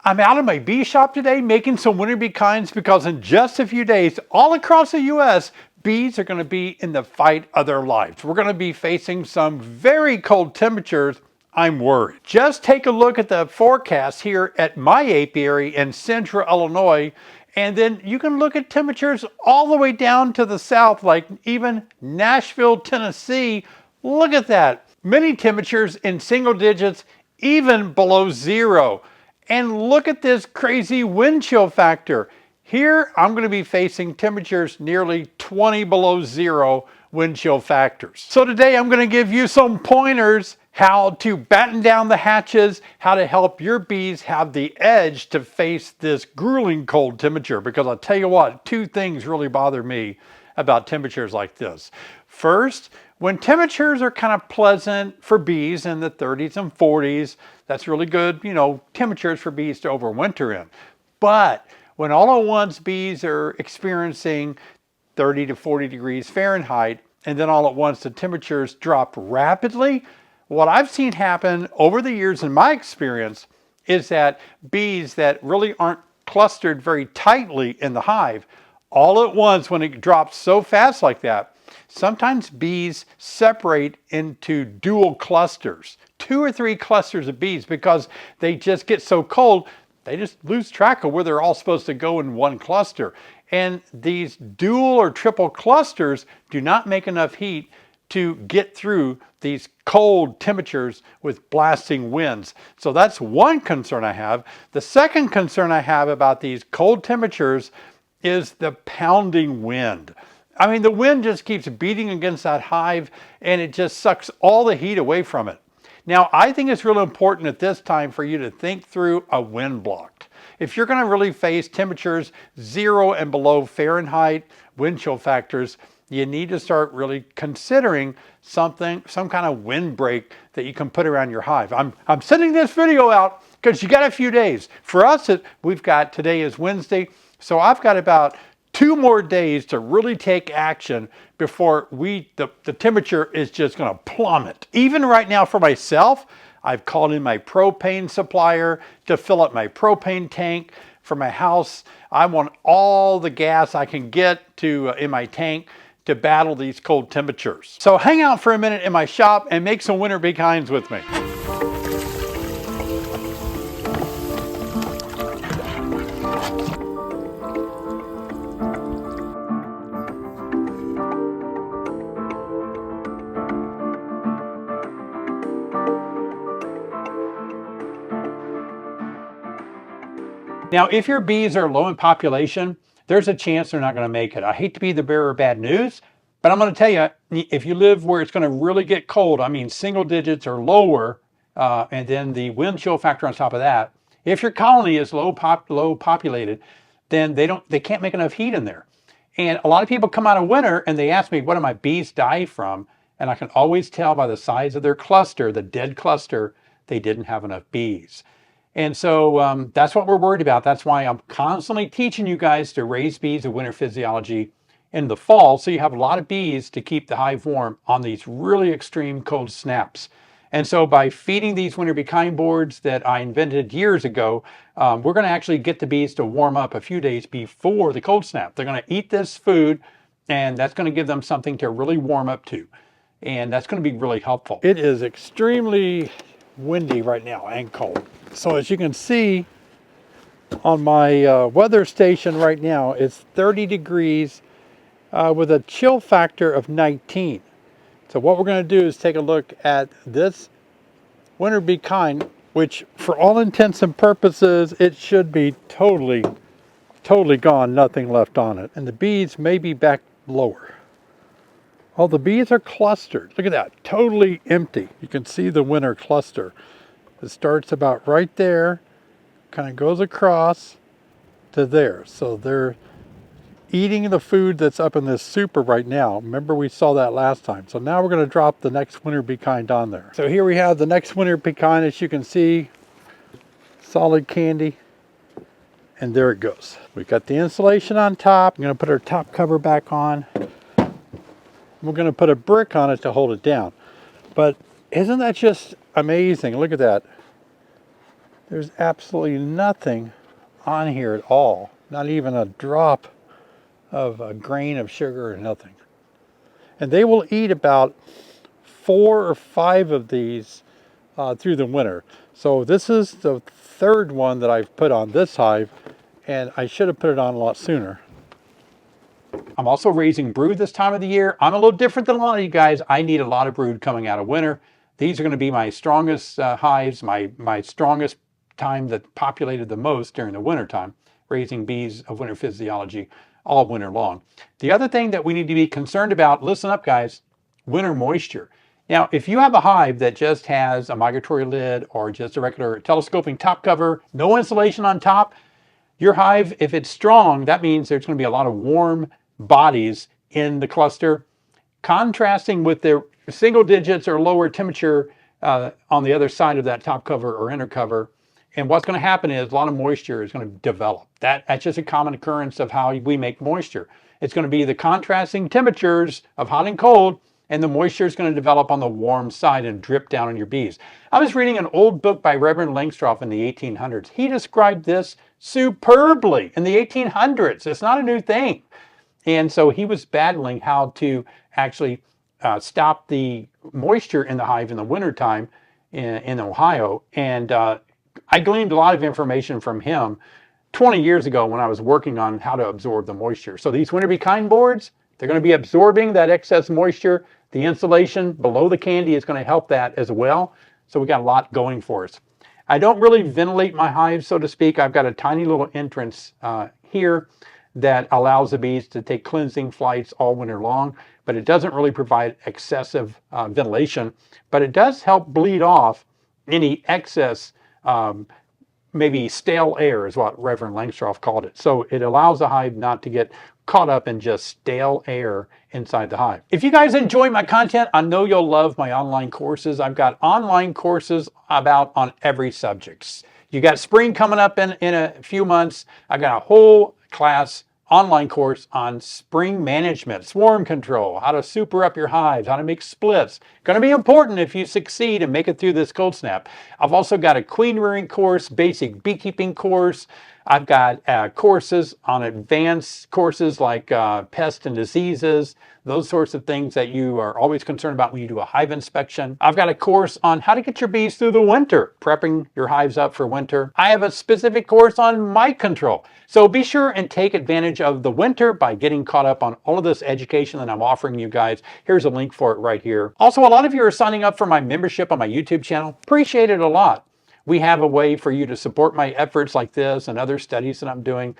I'm out of my bee shop today making some winter bee kinds because in just a few days, all across the US, bees are going to be in the fight of their lives. We're going to be facing some very cold temperatures. I'm worried. Just take a look at the forecast here at my apiary in central Illinois, and then you can look at temperatures all the way down to the south, like even Nashville, Tennessee. Look at that. Many temperatures in single digits, even below zero. And look at this crazy wind chill factor. Here, I'm going to be facing temperatures nearly 20 below zero wind chill factors. So today I'm going to give you some pointers how to batten down the hatches, how to help your bees have the edge to face this grueling cold temperature. Because I'll tell you what, two things really bother me about temperatures like this. First, when temperatures are kind of pleasant for bees in the 30s and 40s, that's really good, temperatures for bees to overwinter in. But when all at once bees are experiencing 30 to 40 degrees Fahrenheit, and then all at once the temperatures drop rapidly, what I've seen happen over the years in my experience is that bees that really aren't clustered very tightly in the hive, all at once when it drops so fast like that, sometimes bees separate into dual clusters, 2 or 3 clusters of bees, because they just get so cold, they just lose track of where they're all supposed to go in one cluster. And these dual or triple clusters do not make enough heat to get through these cold temperatures with blasting winds. So that's one concern I have. The second concern I have about these cold temperatures is the pounding wind. I mean, the wind just keeps beating against that hive and it just sucks all the heat away from it. Now, I think it's really important at this time for you to think through a wind block. If you're going to really face temperatures 0 and below Fahrenheit, wind chill factors, you need to start really considering some kind of windbreak that you can put around your hive. I'm sending this video out because you got a few days. For us, today is Wednesday, so I've got about 2 more days to really take action before the temperature is just going to plummet. Even right now for myself, I've called in my propane supplier to fill up my propane tank for my house. I want all the gas I can get in my tank to battle these cold temperatures. So hang out for a minute in my shop and make some winter bee kinds with me. Now, if your bees are low in population, there's a chance they're not going to make it. I hate to be the bearer of bad news, but I'm going to tell you, if you live where it's going to really get cold, I mean single digits or lower, and then the wind chill factor on top of that, if your colony is low populated, then they can't make enough heat in there. And a lot of people come out of winter and they ask me, what do my bees die from? And I can always tell by the size of their cluster, the dead cluster, they didn't have enough bees. And so that's what we're worried about. That's why I'm constantly teaching you guys to raise bees of winter physiology in the fall, so you have a lot of bees to keep the hive warm on these really extreme cold snaps. And so by feeding these winter bee kind boards that I invented years ago, we're going to actually get the bees to warm up a few days before the cold snap. They're going to eat this food, and that's going to give them something to really warm up to. And that's going to be really helpful. It is extremely windy right now and cold. So as you can see on my weather station right now, it's 30 degrees with a chill factor of 19. So what we're going to do is take a look at this winter bee kind, which for all intents and purposes, it should be totally gone, nothing left on it. And the bees may be back lower. Oh, the bees are clustered. Look at that, totally empty. You can see the winter cluster. It starts about right there, kind of goes across to there. So they're eating the food that's up in this super right now. Remember, we saw that last time. So now we're going to drop the next winter bee kind on there. So here we have the next winter bee kind, as you can see, solid candy. And there it goes. We've got the insulation on top. I'm going to put our top cover back on. We're going to put a brick on it to hold it down. But isn't that just amazing? Look at that. There's absolutely nothing on here at all. Not even a drop of a grain of sugar or nothing. And they will eat about 4 or 5 of these through the winter. So this is the third one that I've put on this hive, and I should have put it on a lot sooner. I'm also raising brood this time of the year. I'm a little different than a lot of you guys. I need a lot of brood coming out of winter. These are going to be my strongest hives, my strongest time that populated the most during the winter time, raising bees of winter physiology all winter long. The other thing that we need to be concerned about, listen up guys, winter moisture. Now, if you have a hive that just has a migratory lid or just a regular telescoping top cover, no insulation on top, your hive, if it's strong, that means there's going to be a lot of warm bodies in the cluster, contrasting with the single digits or lower temperature on the other side of that top cover or inner cover. And what's going to happen is a lot of moisture is going to develop. That's just a common occurrence of how we make moisture. It's going to be the contrasting temperatures of hot and cold, and the moisture is going to develop on the warm side and drip down on your bees. I was reading an old book by Reverend Langstroth in the 1800s. He described this superbly in the 1800s. It's not a new thing. And so he was battling how to actually stop the moisture in the hive in the wintertime in Ohio. And I gleaned a lot of information from him 20 years ago when I was working on how to absorb the moisture. So these winter be kind boards, they're going to be absorbing that excess moisture. The insulation below the candy is going to help that as well. So we got a lot going for us. I don't really ventilate my hives, so to speak. I've got a tiny little entrance here that allows the bees to take cleansing flights all winter long, but it doesn't really provide excessive ventilation, but it does help bleed off any excess maybe stale air is what Reverend Langstroth called it. So it allows the hive not to get caught up in just stale air inside the hive. If you guys enjoy my content, I know you'll love my online courses. I've got online courses about on every subject. You got spring coming up in a few months. I've got a whole class online course on spring management, swarm control, how to super up your hives, how to make splits. Going to be important if you succeed and make it through this cold snap. I've also got a queen rearing course, basic beekeeping course. I've got courses on advanced courses like pests and diseases, those sorts of things that you are always concerned about when you do a hive inspection. I've got a course on how to get your bees through the winter, prepping your hives up for winter. I have a specific course on mite control. So be sure and take advantage of the winter by getting caught up on all of this education that I'm offering you guys. Here's a link for it right here. Also, a lot of you are signing up for my membership on my YouTube channel. Appreciate it a lot. We have a way for you to support my efforts like this and other studies that I'm doing.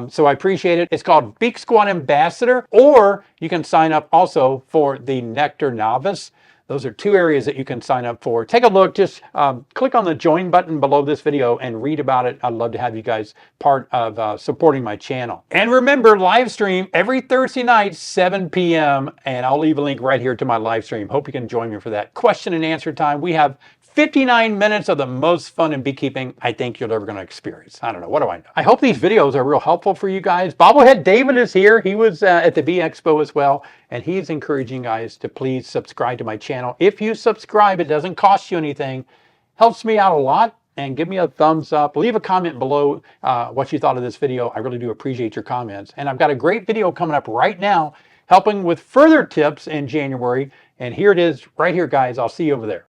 So I appreciate it. It's called Beak Squad Ambassador, or you can sign up also for the Nectar Novice. Those are two areas that you can sign up for. Take a look, just click on the join button below this video and read about it. I'd love to have you guys part of supporting my channel. And remember, live stream every Thursday night, 7 p.m. And I'll leave a link right here to my live stream. Hope you can join me for that question and answer time. We have 59 minutes of the most fun in beekeeping I think you're ever going to experience. I don't know. What do I know? I hope these videos are real helpful for you guys. Bobblehead David is here. He was at the Bee Expo as well. And he's encouraging guys to please subscribe to my channel. If you subscribe, it doesn't cost you anything. Helps me out a lot. And give me a thumbs up. Leave a comment below what you thought of this video. I really do appreciate your comments. And I've got a great video coming up right now helping with further tips in January. And here it is right here, guys. I'll see you over there.